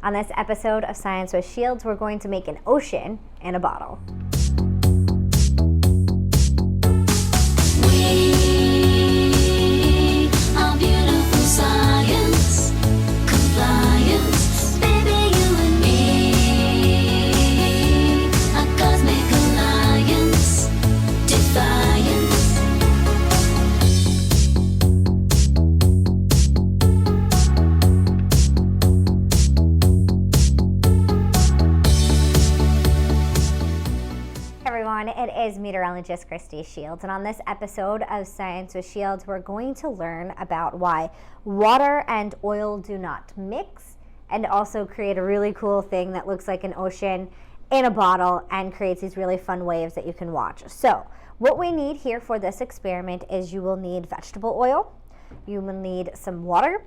On this episode of Science with Shields, we're going to make an ocean in a bottle. We are beautiful science, compliance, baby, you and me, a cosmic alliance, defiance. It is meteorologist Christy Shields, and on this episode of Science with Shields, we're going to learn about why water and oil do not mix, and also create a really cool thing that looks like an ocean in a bottle and creates these really fun waves that you can watch. So what we need here for this experiment is you will need vegetable oil, you will need some water,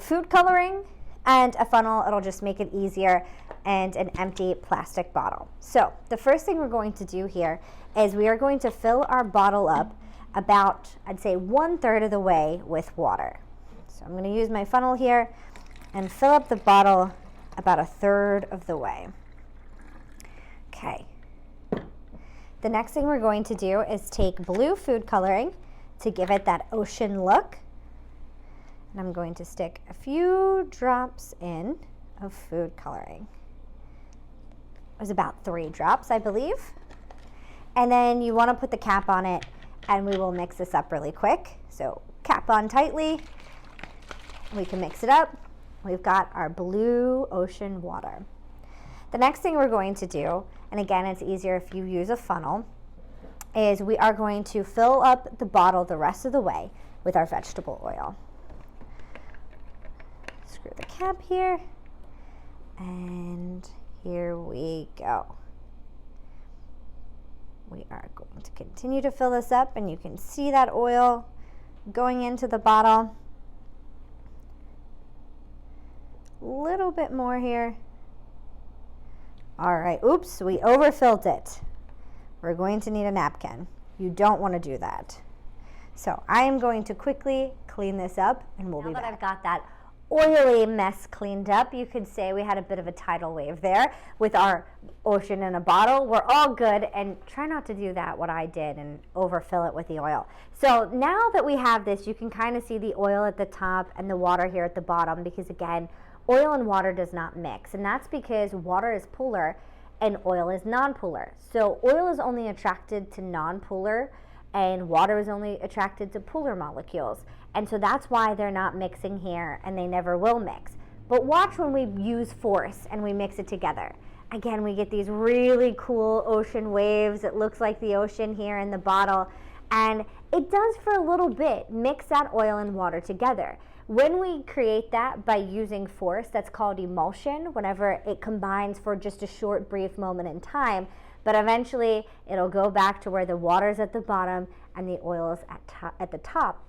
food coloring, and a funnel. It'll just make it easier, and an empty plastic bottle. So the first thing we're going to do here is we are going to fill our bottle up about, I'd say, 1/3 of the way with water. So I'm going to use my funnel here and fill up the bottle about 1/3 of the way. Okay. The next thing we're going to do is take blue food coloring to give it that ocean look. And I'm going to stick a few drops in of food coloring. It was about 3 drops, I believe. And then you want to put the cap on it, and we will mix this up really quick. So cap on tightly. We can mix it up. We've got our blue ocean water. The next thing we're going to do, and again, it's easier if you use a funnel, is we are going to fill up the bottle the rest of the way with our vegetable oil. Screw the cap here, and here we go. We are going to continue to fill this up, and you can see that oil going into the bottle. A little bit more here. All right, oops, we overfilled it. We're going to need a napkin. You don't want to do that. So I am going to quickly clean this up, and we'll be back. Now that I've got that oily mess cleaned up, you could say we had a bit of a tidal wave there with our ocean in a bottle. We're all good, and try not to do that, what I did, and overfill it with the oil. So now that we have this, you can kind of see the oil at the top and the water here at the bottom, because again, oil and water does not mix, and that's because water is polar and oil is non-polar. So oil is only attracted to non-polar, and water is only attracted to polar molecules. And so that's why they're not mixing here, and they never will mix. But watch when we use force and we mix it together. Again, we get these really cool ocean waves. It looks like the ocean here in the bottle. And it does for a little bit mix that oil and water together. When we create that by using force, that's called emulsion, whenever it combines for just a short, brief moment in time. But eventually, it'll go back to where the water's at the bottom and the oil is at the top.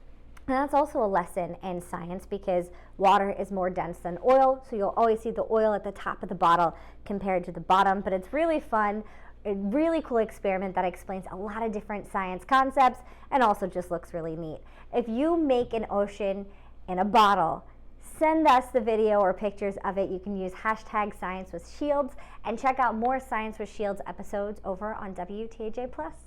And that's also a lesson in science, because water is more dense than oil, so you'll always see the oil at the top of the bottle compared to the bottom. But it's really fun, a really cool experiment that explains a lot of different science concepts and also just looks really neat. If you make an ocean in a bottle, send us the video or pictures of it. You can use hashtag Science with Shields, and check out more Science with Shields episodes over on WTAJ Plus.